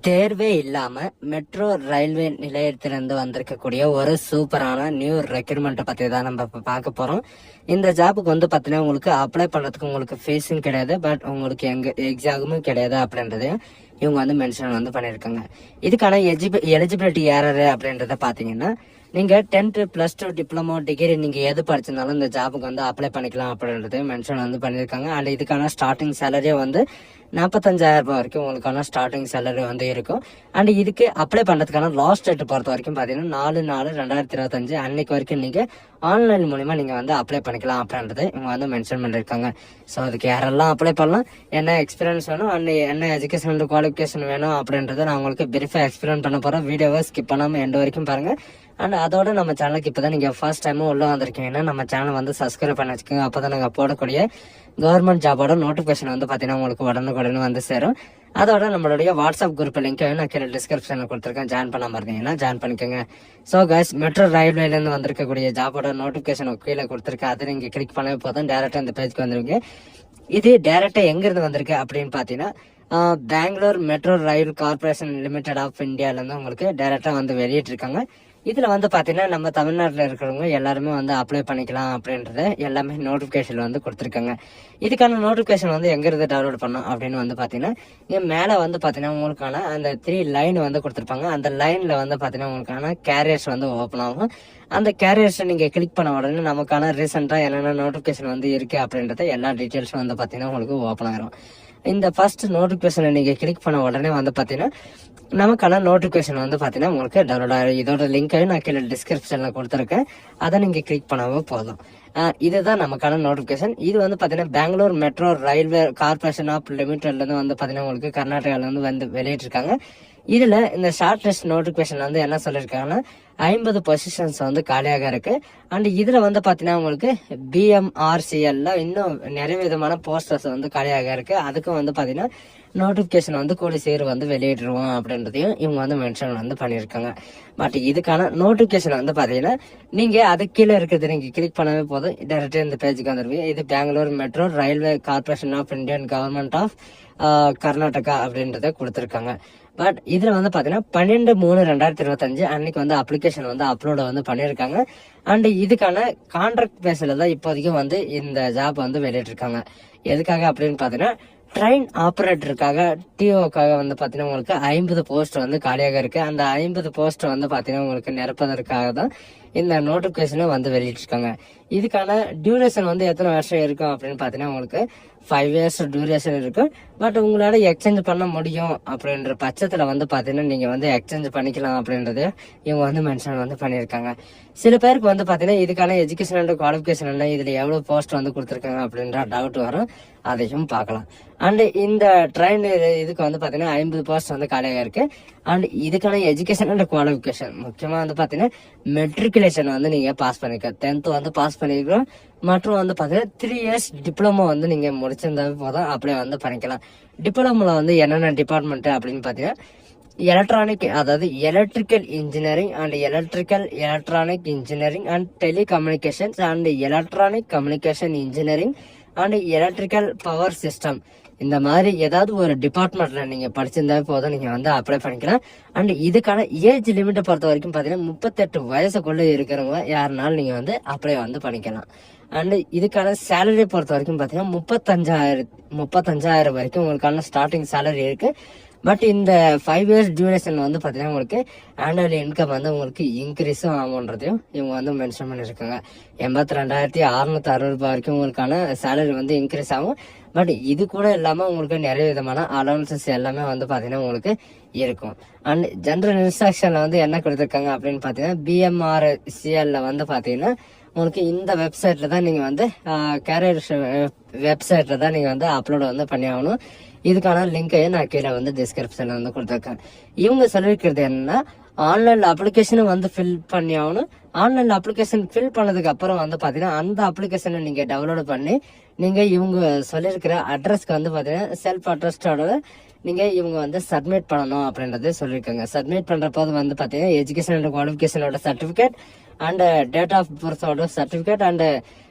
தேர்வே இல்லாம metro railway நிலையத்திலிருந்து வந்திருக்கக்கூடிய ஒரு சூப்பரான நியூ ரெக்ரூட்மெண்ட்டை பத்தி தான் நம்ம இப்போ பார்க்க போறோம். இந்த ஜாபுக்கு வந்து பார்த்தீங்கன்னா உங்களுக்கு அப்ளை பண்ணுறதுக்கு உங்களுக்கு ஃபீஸும் கிடையாது, பட் உங்களுக்கு எக்ஸாமும் கிடையாது அப்படின்றதையும் இவங்க வந்து மென்ஷன் வந்து பண்ணியிருக்காங்க. இதுக்கான எலிஜிபிலிட்டி யாரு அப்படின்றத பார்த்தீங்கன்னா நீங்க 10th +2 டிப்ளமோ டிகிரி நீங்க எது படிச்சிருந்தாலும் இந்த ஜாபுக்கு வந்து அப்ளை பண்ணிக்கலாம் அப்படின்றது மென்ஷன் வந்து பண்ணியிருக்காங்க. அண்ட் இதுக்கான ஸ்டார்டிங் சேலரியே வந்து 45,000 ரூபாய் வரைக்கும் உங்களுக்கான ஸ்டார்டிங் சேலரி வந்து இருக்கும். அண்ட் இதுக்கு அப்ளை பண்றதுக்கான லாஸ்ட் டேட் பொறுத்த வரைக்கும் பாத்தீங்கன்னா 4/4/2025 அன்னைக்கு வரைக்கும் நீங்க ஆன்லைன் மூலமா நீங்க வந்து அப்ளை பண்ணிக்கலாம் அப்படின்றத இவங்க வந்து மென்ஷன் பண்ணிருக்காங்க. ஸோ அதுக்கு யாரெல்லாம் அப்ளை பண்ணலாம், என்ன எக்ஸ்பீரியன்ஸ் வேணும் அண்ட் என்ன எஜுகேஷன் குவாலிஃபிகேஷன் வேணும் அப்படின்றத நான் உங்களுக்கு வெரிஃபை எக்ஸ்பிளைன் பண்ண போறேன். வீடியோவை ஸ்கிப் பண்ணாம எண்ட் வரைக்கும் பாருங்க. அண்ட் அதோட நம்ம சேனலுக்கு இப்போதான் நீங்கள் ஃபர்ஸ்ட் டைமும் உள்ள வந்திருக்கீங்கன்னா நம்ம சேனல் வந்து சப்ஸ்கிரைப் பண்ணி வச்சுக்கோங்க. அப்போ தான் நாங்கள் போடக்கூடிய கவர்மெண்ட் ஜாபோட நோட்டிஃபிகேஷன் வந்து பார்த்தீங்கன்னா உங்களுக்கு உடனுக்குடனே வந்து சேரும். அதோட நம்மளுடைய வாட்ஸ்அப் குரூப் லிங்க் நான் கீழே டிஸ்கிரிப்ஷனில் கொடுத்துருக்கேன். ஜாயின் பண்ணாமல் இருந்தீங்கன்னா ஜாயின் பண்ணிக்கோங்க. ஸோ கைஸ், மெட்ரோ ரயில்வேலேருந்து வந்திருக்கக்கூடிய ஜாபோட நோட்டிஃபிகேஷன் கீழே கொடுத்துருக்கேன். அதை நீங்கள் கிளிக் பண்ணவே போதும் டேரெக்டாக இந்த பேஜ்க்கு வந்துருவீங்க. இது டேரெக்டாக எங்கேருந்து வந்திருக்கு அப்படின்னு பார்த்தீங்கன்னா Bangalore Metro Rail Corporation Limited of இந்தியாவிலேருந்து உங்களுக்கு டேரெக்டாக வந்து வெளியிட்டிருக்காங்க. இதுல வந்து பாத்தீங்கன்னா நம்ம தமிழ்நாட்டில் இருக்கிறவங்க எல்லாருமே வந்து அப்ளை பண்ணிக்கலாம் அப்படின்றத எல்லாமே நோட்டிபிகேஷன் வந்து கொடுத்துருக்காங்க. இதுக்கான நோட்டிபிகேஷன் வந்து எங்க இருந்து டவுன்லோட் பண்ணோம் அப்படின்னு வந்து பாத்தீங்கன்னா இங்க மேல வந்து பாத்தீங்கன்னா உங்களுக்கான அந்த 3 லைன் வந்து கொடுத்துருப்பாங்க. அந்த லைன்ல வந்து பாத்தீங்கன்னா உங்களுக்கான கேரியர்ஸ் வந்து ஓப்பன் ஆகும். அந்த கேரியர்ஸ் நீங்க கிளிக் பண்ண உடனே நமக்கான ரீசெண்டா என்னென்ன நோட்டிபிகேஷன் வந்து இருக்கு அப்படின்றத எல்லா டீட்டெயில்ஸும் வந்து பாத்தீங்கன்னா உங்களுக்கு ஓப்பன் ஆயிரும். இந்த ஃபர்ஸ்ட் நோட்டிபிகேஷனை நீங்க கிளிக் பண்ண உடனே வந்து பாத்தீங்கன்னா நமக்கான நோட்டிபிகேஷன் வந்து பாத்தீங்கன்னா உங்களுக்கு டவுன்லோட் ஆகும். இதோட லிங்கை நான் கீழே டிஸ்கிரிப்ஷன்ல கொடுத்துருக்கேன். அதை நீங்க கிளிக் பண்ணாம போதும். இதுதான் நமக்கான நோட்டிபிகேஷன். இது வந்து பாத்தீங்கன்னா Bangalore metro railway corporation of லிமிடெட்ல இருந்து வந்து பாத்தீங்கன்னா உங்களுக்கு கர்நாடகால இருந்து வந்து வெளியிட்டிருக்காங்க. இதுல இந்த ஷார்ட் லிஸ்ட் நோட்டிபிகேஷன் வந்து என்ன சொல்லியிருக்காங்கன்னா 50 பொசிஷன்ஸ் வந்து காலியாக இருக்கு. அண்ட் இதுல வந்து பாத்தீங்கன்னா உங்களுக்கு BMRCL இன்னும் நிறைய விதமான போஸ்டர்ஸ் வந்து காலியாக இருக்கு. அதுக்கும் வந்து பாத்தீங்கன்னா நோட்டிபிகேஷன் வந்து கூடி சேர் வந்து வெளியிடுவோம் அப்படின்றதையும் இவங்க வந்து மென்ஷன் வந்து பண்ணியிருக்காங்க. பட் இதுக்கான நோட்டிபிகேஷன் வந்து பாத்தீங்கன்னா நீங்க அது கீழே இருக்கிறது நீங்க கிளிக் பண்ணவே போதும் டைரக்டா இந்த பேஜுக்கு வந்துருவீங்க. இது Bangalore metro railway corporation of Indian Government of Karnataka அப்படின்றத கொடுத்துருக்காங்க. பட் இதுல வந்து பாத்தீங்கன்னா 12/3/2025 அன்னைக்கு வந்து அப்ளிகேஷன் வந்து அப்லோட வந்து பண்ணிருக்காங்க. அண்ட் இதுக்கான கான்ட்ராக்ட் பேஸ்ல தான் இப்போதைக்கு வந்து இந்த ஜாப் வந்து வெளியிட்டிருக்காங்க. எதுக்காக அப்படின்னு பாத்தீங்கன்னா ட்ரெயின் ஆபரேட்டருக்காக டிஓக்காக வந்து பாத்தீங்கன்னா உங்களுக்கு 50 போஸ்ட் வந்து காலியாக இருக்கு. அந்த 50 போஸ்ட் வந்து பாத்தீங்கன்னா உங்களுக்கு நிரப்பதற்காக தான் இந்த நோட்டிபிகேஷனை வந்து வெளியிட்டிருக்காங்க. இதுக்கான டியூரேஷன் வந்து எத்தனை வருஷம் இருக்கும் அப்படின்னு பாத்தீங்கன்னா உங்களுக்கு 5 இயர்ஸ் டியூரேஷன் இருக்கு. பட் உங்களால எக்ஸ்சேஞ்ச் பண்ண முடியும் அப்படின்ற பட்சத்துல வந்து பாத்தீங்கன்னா நீங்க வந்து எக்ஸ்சேஞ்ச் பண்ணிக்கலாம் அப்படின்றது இவங்க வந்து மென்ஷன் வந்து பண்ணியிருக்காங்க. சில பேருக்கு வந்து பாத்தீங்கன்னா இதுக்கான எஜுகேஷன் அண்ட் குவாலிஃபிகேஷன் என்ன, இதுல எவ்வளவு போஸ்ட் வந்து கொடுத்துருக்காங்க அப்படின்ற டவுட் வரும். அதையும் பார்க்கலாம். அண்ட் இந்த ட்ரெயின் இதுக்கு வந்து பாத்தீங்கன்னா 50 போஸ்ட் வந்து காலியாக இருக்கு. அண்ட் இதுக்கான எஜுகேஷன் அண்ட் குவாலிஃபிகேஷன் முக்கியமா வந்து பாத்தீங்கன்னா மெட்ரிகுலேஷன் வந்து நீங்க பாஸ் பண்ணிக்க 10th வந்து பாஸ் பண்ணிருக்கோம். மற்றும் வந்து பாத்தீங்கன்னா 3 இயர்ஸ் டிப்ளமோ வந்து நீங்க முடிச்சிருந்தாவே போதும் அப்படியே வந்து பண்ணிக்கலாம். டிப்ளமோல வந்து என்னென்ன டிபார்ட்மெண்ட் அப்படின்னு பாத்தீங்கன்னா எலக்ட்ரானிக், அதாவது electrical engineering and electronic engineering and telecommunications and electronic communication engineering and electrical power system, இந்த மாதிரி ஏதாவது ஒரு டிபார்ட்மெண்ட்ல நீங்க படிச்சிருந்தாவே போதும் நீங்க வந்து அப்ளை பண்ணிக்கலாம். அண்ட் இதுக்கான ஏஜ் லிமிட்டை பொறுத்த வரைக்கும் பாத்தீங்கன்னா 38 வயசுக்குள்ள இருக்கிறவங்க யாருனாலும் நீங்க வந்து அப்ளை வந்து பண்ணிக்கலாம். அண்ட் இதுக்கான சேலரி பொறுத்த வரைக்கும் பாத்தீங்கன்னா 35,000 வரைக்கும் உங்களுக்கான ஸ்டார்டிங் சேலரி இருக்கு. பட் இந்த 5 இயர்ஸ் டியூரேஷன் வந்து பாத்தீங்கன்னா உங்களுக்கு ஆனுவல் இன்கம் வந்து உங்களுக்கு இன்க்ரீஸும் ஆகும்ன்றதையும் இவங்க வந்து மென்ஷன் பண்ணிருக்காங்க. 82,660 ரூபாய் வரைக்கும் உங்களுக்கான சேலரி வந்து இன்க்ரீஸ் ஆகும். பட் இது கூட இல்லாம உங்களுக்கு நிறைய விதமான அலவன்சஸ் எல்லாமே வந்து பாத்தீங்கன்னா உங்களுக்கு இருக்கும். அண்ட் ஜெனரல் இன்ஸ்ட்ரக்ஷன்ல வந்து என்ன கொடுத்துருக்காங்க அப்படின்னு பாத்தீங்கன்னா BMRCL வந்து பாத்தீங்கன்னா உங்களுக்கு இந்த வெப்சைட்ல தான் நீங்க வந்து கேரியர் வெப்சைட்ல தான் நீங்க வந்து அப்லோட் வந்து பண்ணி ஆகணும். இதுக்கான லிங்கை நான் கீழே வந்து டிஸ்கிரிப்ஷன்ல வந்து கொடுத்துருக்கேன். இவங்க சொல்லிருக்கிறது என்னன்னா ஆன்லைன்ல அப்ளிகேஷனும் வந்து ஃபில் பண்ணி ஆகணும். ஆன்லைன்ல அப்ளிகேஷன் ஃபில் பண்ணதுக்கு அப்புறம் வந்து பாத்தீங்கன்னா அந்த அப்ளிகேஷனை நீங்க டவுன்லோட் பண்ணி நீங்க இவங்க சொல்லியிருக்கிற அட்ரஸ்க்கு வந்து பாத்தீங்கன்னா செல்ஃப் அட்ரஸ்டோட நீங்க இவங்க வந்து சப்மிட் பண்ணணும் அப்படின்றத சொல்லியிருக்காங்க. சப்மிட் பண்ற போது வந்து பாத்தீங்கன்னா எஜுகேஷன் அண்ட் குவாலிஃபிகேஷனோட சர்டிபிகேட் அண்ட் டேட் ஆஃப் பர்த்தோட சர்டிபிகேட் அண்ட்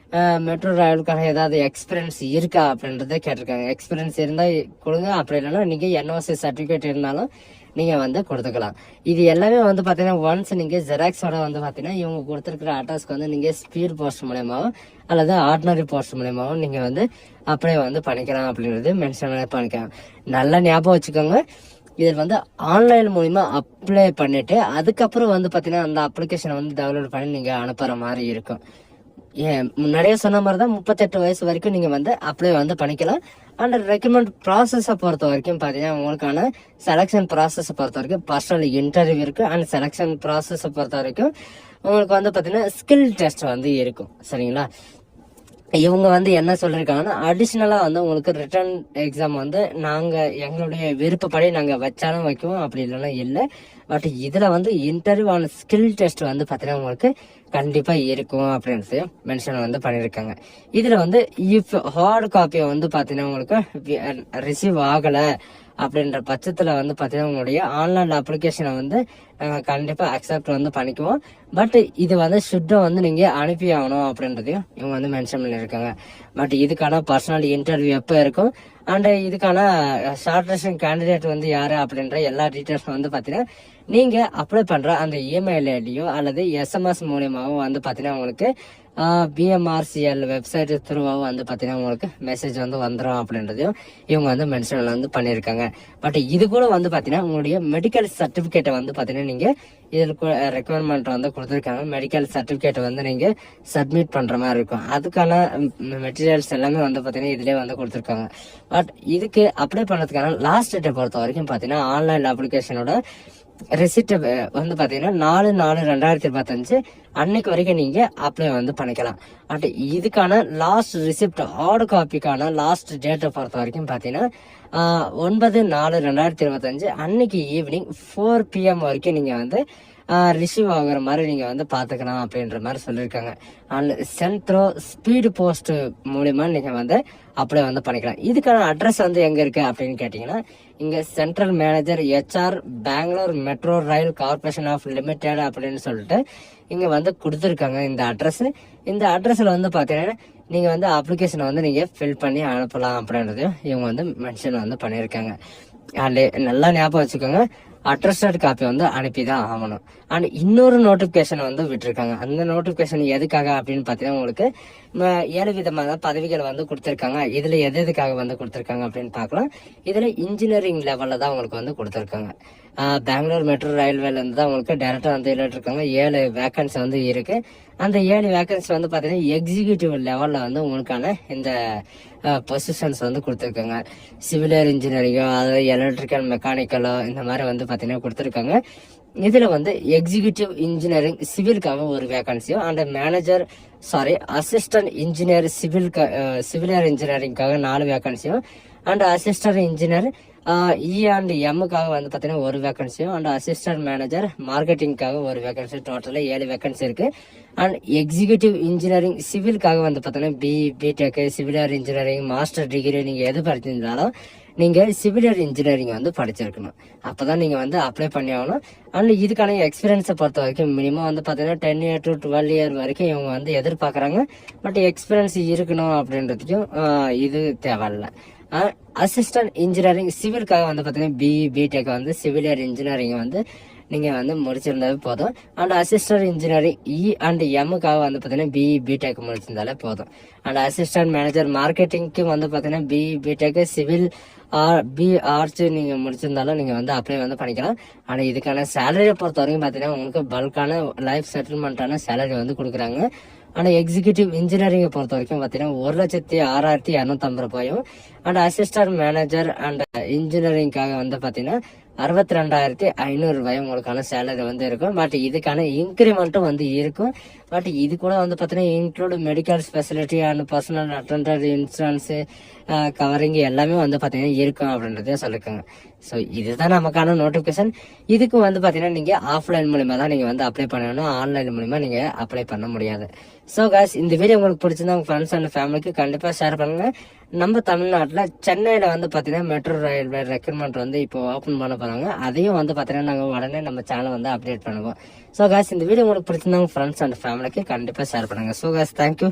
மெட்ரோ ரயிலுக்கான ஏதாவது எக்ஸ்பீரியன்ஸ் இருக்கா அப்படின்றத கேட்டிருக்காங்க. எக்ஸ்பீரியன்ஸ் இருந்தா கொடுங்க, அப்படி இல்லைன்னா நீங்க NOC சர்டிபிகேட் இருந்தாலும் நீங்கள் வந்து கொடுத்துக்கலாம். இது எல்லாமே வந்து பார்த்தீங்கன்னா ஒன்ஸ் நீங்கள் ஜெராக்ஸோட வந்து பார்த்தீங்கன்னா இவங்க கொடுத்துருக்குற அட்ரஸ்க்கு வந்து நீங்கள் ஸ்பீட் போஸ்ட் மூலயமாவும் அல்லது ஆர்டினரி போஸ்ட் மூலயமாவும் நீங்கள் வந்து அப்படியே வந்து பண்ணிக்கலாம் அப்படின்றது மென்ஷன் பண்ணிக்கலாம். நல்லா ஞாபகம் வச்சுக்கோங்க. இதில் வந்து ஆன்லைன் மூலிமா அப்ளை பண்ணிவிட்டு அதுக்கப்புறம் வந்து பார்த்தீங்கன்னா அந்த அப்ளிகேஷனை வந்து டவுன்லோட் பண்ணி நீங்கள் அனுப்புகிற மாதிரி இருக்கும். முன்னாடியே சொன்ன மாதிரி தான் 38 வயசு வரைக்கும் நீங்கள் வந்து அப்ளை வந்து பண்ணிக்கலாம். அண்ட் ரெக்ரூட்மெண்ட் ப்ராசஸை பொறுத்த வரைக்கும் பார்த்தீங்கன்னா உங்களுக்கான செலெக்ஷன் ப்ராசஸை பொறுத்த வரைக்கும் பர்சனல் இன்டர்வியூ இருக்குது. அண்ட் செலெக்ஷன் ப்ராசஸை பொறுத்த வரைக்கும் உங்களுக்கு வந்து பார்த்தீங்கன்னா ஸ்கில் டெஸ்ட் வந்து இருக்கும். சரிங்களா? இவங்க வந்து என்ன சொல்லியிருக்காங்கன்னா அடிஷ்னலாக வந்து உங்களுக்கு ரிட்டன் எக்ஸாம் வந்து நாங்கள் எங்களுடைய விருப்பப்படி நாங்கள் வச்சாலும் வைக்குவோம், அப்படி இல்லைன்னா இல்லை. பட் இதில் வந்து இன்டர்வியூ ஆன் ஸ்கில் டெஸ்ட் வந்து பார்த்தீங்கன்னா உங்களுக்கு கண்டிப்பாக இருக்கும் அப்படின்றது மென்ஷன் வந்து பண்ணியிருக்காங்க. இதில் வந்து இஃப் ஹார்ட் காப்பியை வந்து பார்த்தீங்கன்னா உங்களுக்கு ரிசீவ் ஆகலை அப்படின்ற பட்சத்தில் வந்து பார்த்தீங்கன்னா உங்களுடைய ஆன்லைன் அப்ளிகேஷனை வந்து நாங்கள் கண்டிப்பாக அக்செப்ட் வந்து பண்ணிக்குவோம். பட் இது வந்து ஷுட்டை வந்து நீங்கள் அனுப்பி ஆகணும் அப்படின்றதையும் இவங்க வந்து மென்ஷன் பண்ணியிருக்காங்க. பட் இதுக்கான பர்சனல் இன்டர்வியூ எப்போ இருக்கும் அண்ட் இதுக்கான ஷார்ட்லிஸ்டிங் கேண்டிடேட் வந்து யார் அப்படின்ற எல்லா டீட்டெயில்ஸும் வந்து பார்த்தீங்கன்னா நீங்கள் அப்ளை பண்ணுற அந்த இமெயில் ஐடியோ அல்லது எஸ்எம்எஸ் மூலியமாகவும் வந்து பார்த்தீங்கன்னா உங்களுக்கு பிஎம்ஆர்சிஎல் வெப்சைட் த்ரூவாகவும் வந்து பார்த்தீங்கன்னா உங்களுக்கு மெசேஜ் வந்து வந்துடும் அப்படின்றதையும் இவங்க வந்து மென்ஷன் வந்து பண்ணியிருக்காங்க. பட் இது கூட வந்து பார்த்தீங்கன்னா உங்களுடைய மெடிக்கல் சர்டிஃபிகேட்டை வந்து பார்த்தீங்கன்னா நீங்கள் இதில் ரெக்குவயர்மெண்ட் வந்து கொடுத்துருக்காங்க. மெடிக்கல் சர்டிஃபிகேட் வந்து நீங்கள் சப்மிட் பண்ணுற மாதிரி இருக்கும். அதுக்கான மெட்டீரியல்ஸ் எல்லாமே வந்து பார்த்தீங்கன்னா இதிலே வந்து கொடுத்துருக்காங்க. பட் இதுக்கு அப்ளை பண்ணுறதுக்கான லாஸ்ட் டேட்டை பொறுத்த வரைக்கும் பார்த்தீங்கன்னா ஆன்லைன் அப்ளிகேஷனோட ரெசிப்ட் வந்து பார்த்தீங்கன்னா 4/4/2025 அன்னைக்கு வரைக்கும் நீங்கள் அப்ளை வந்து பண்ணிக்கலாம். பட் இதுக்கான லாஸ்ட் ரிசிப்ட் ஹார்டு காப்பிக்கான லாஸ்ட் டேட்டை பொறுத்த வரைக்கும் பார்த்தீங்கன்னா 9/4/2025 அன்னைக்கு ஈவினிங் 4 PM வரைக்கும் நீங்கள் வந்து ரிசீவ் ஆகுற மாதிரி நீங்கள் வந்து பார்த்துக்கலாம் அப்படின்ற மாதிரி சொல்லியிருக்காங்க. அண்ட் சென்ட்ரோ ஸ்பீடு போஸ்ட் மூலிமா நீங்கள் வந்து அப்ளை வந்து பண்ணிக்கலாம். இதுக்கான அட்ரஸ் வந்து எங்கே இருக்குது அப்படின்னு கேட்டிங்கன்னா இங்கே central manager HR Bangalore Metro Rail Corporation of Limited அப்படின்னு சொல்லிட்டு இங்கே வந்து கொடுத்துருக்காங்க இந்த அட்ரஸ். இந்த அட்ரஸில் வந்து பார்த்தீங்கன்னா நீங்கள் வந்து அப்ளிகேஷனை வந்து நீங்கள் ஃபில் பண்ணி அனுப்பலாம் அப்படின்றதையும் இவங்க வந்து மென்ஷன் வந்து பண்ணியிருக்காங்க. அண்ட் நல்லா ஞாபகம் வச்சுக்கோங்க, அட்ரஸ்டட் காப்பி வந்து அனுப்பி தான் ஆகணும். அண்ட் இன்னொரு நோட்டிஃபிகேஷன் வந்து விட்டுருக்காங்க. அந்த நோட்டிஃபிகேஷன் எதுக்காக அப்படின்னு பார்த்தீங்கன்னா உங்களுக்கு 7 விதமான பதவிகள் வந்து கொடுத்துருக்காங்க. இதில் எதுக்காக வந்து கொடுத்துருக்காங்க அப்படின்னு பார்க்கலாம். இதில் இன்ஜினியரிங் லெவலில் தான் உங்களுக்கு வந்து கொடுத்துருக்காங்க. பெங்களூர் மெட்ரோ ரயில்வேலேருந்து தான் உங்களுக்கு டேரெக்டாக வந்து இருக்காங்க. 7 வேக்கன்சி வந்து இருக்குது. அந்த 7 வேக்கன்சி வந்து பார்த்தீங்கன்னா எக்ஸிக்யூட்டிவ் லெவலில் வந்து உங்களுக்கான இந்த பொசிஷன்ஸ் வந்து கொடுத்துருக்காங்க. சிவில் இன்ஜினியரிங்கோ அதாவது எலக்ட்ரிக்கல் மெக்கானிக்கலோ இந்த மாதிரி வந்து பார்த்தீங்கன்னா கொடுத்துருக்காங்க. இதில் வந்து எக்ஸிக்யூட்டிவ் இன்ஜினியரிங் சிவிலுக்காக ஒரு வேகன்சியும் அண்ட் அசிஸ்டன்ட் இன்ஜினியர் சிவில் இன்ஜினியரிங்காக 4 வேகன்சியும் அண்ட் அசிஸ்டன்ட் இன்ஜினியர் E&Mக்காக வந்து பார்த்தீங்கன்னா ஒரு வேகன்சியும் அண்ட் அசிஸ்டன்ட் மேனேஜர் மார்க்கெட்டிங்காக ஒரு வேகன்சி, டோட்டலாக 7 வேகன்சி இருக்குது. அண்ட் எக்ஸிக்யூட்டிவ் இன்ஜினியரிங் சிவிலுக்காக வந்து பார்த்தீங்கன்னா BTech civil engineering master degree நீங்கள் எது படிச்சிருந்தாலும் நீங்கள் சிவில் இன்ஜினியரிங் வந்து படிச்சிருக்கணும். அப்போ தான் நீங்கள் வந்து அப்ளை பண்ணி ஆகணும். அண்ட் இதுக்கான எக்ஸ்பீரியன்ஸை பொறுத்த வரைக்கும் மினிமம் வந்து பார்த்தீங்கன்னா 10 year to 12 year வரைக்கும் இவங்க வந்து எதிர்பார்க்குறாங்க. பட் எக்ஸ்பீரியன்ஸ் இருக்கணும் அப்படின்றதுக்கும் இது தேவையில்லை. அசிஸ்டன்ட் இன்ஜினியரிங் சிவிலுக்காக வந்து பார்த்தீங்கன்னா பிடெக் வந்து சிவில் இன்ஜினியரிங் வந்து நீங்கள் வந்து முடிச்சிருந்தாலே போதும். அண்ட் அசிஸ்டன்ட் இன்ஜினியரிங் E&Mக்காக வந்து பார்த்தீங்கன்னா பிடெக் முடிச்சிருந்தாலே போதும். அண்ட் அசிஸ்டன்ட் மேனேஜர் மார்க்கெட்டிங்க்கு வந்து பார்த்தீங்கன்னா பிடெக் சிவில் ஆர்ட்ஸ் நீங்கள் முடிச்சிருந்தாலும் நீங்கள் வந்து அப்ளை வந்து பண்ணிக்கலாம். ஆனால் இதுக்கான சேலரியை பொறுத்த வரைக்கும் பார்த்தீங்கன்னா உங்களுக்கு பல்கான லைஃப் செட்டில்மெண்ட்டான சேலரி வந்து கொடுக்குறாங்க. ஆனால் எக்ஸிக்யூட்டிவ் இன்ஜினியரிங்கை பொறுத்த வரைக்கும் பார்த்தீங்கன்னா 1,06,250 ரூபாயும் அண்ட் அசிஸ்டன்ட் மேனேஜர் அண்ட் இன்ஜினியரிங்காக வந்து பார்த்தீங்கன்னா 62,500 ரூபாயும் உங்களுக்கான சேலரி வந்து இருக்கும். பட் இதுக்கான இன்க்ரிமெண்ட்டும் வந்து இருக்கும். பட் இது கூட வந்து பார்த்தீங்கன்னா include medical speciality and personal attender insurance covering எல்லாமே வந்து பார்த்தீங்கன்னா இருக்கும் அப்படின்றதே சொல்லியிருக்காங்க. ஸோ இதுதான் நமக்கான நோட்டிஃபிகேஷன். இதுக்கு வந்து பார்த்தீங்கன்னா நீங்கள் ஆஃப்லைன் மூலிமா தான் நீங்கள் வந்து அப்ளை பண்ணணும், ஆன்லைன் மூலிமா நீங்கள் அப்ளை பண்ண முடியாது. ஸோ காய்ஸ், இந்த வீடியோ உங்களுக்கு பிடிச்சிருந்தா உங்கள் ஃப்ரெண்ட்ஸ் அண்ட் ஃபேமிலிக்கு கண்டிப்பாக ஷேர் பண்ணுங்கள். நம்ம தமிழ்நாட்டில் சென்னையில் வந்து பார்த்தீங்கன்னா மெட்ரோ ரயில்வே ரெக்ரூட்மெண்ட் வந்து இப்போ ஓப்பன் பண்ண போகிறாங்க. அதையும் வந்து பார்த்தீங்கன்னா நாங்கள் உடனே நம்ம சேனல் வந்து அப்டேட் பண்ணுவோம். ஸோ காய்ஸ், இந்த வீடியோ உங்களுக்கு பிடிச்சிருந்தா உங்கள் ஃப்ரெண்ட்ஸ் அண்ட் ஃபேமிலிக்கு கண்டிப்பாக ஷேர் பண்ணுங்கள். So guys, thank you.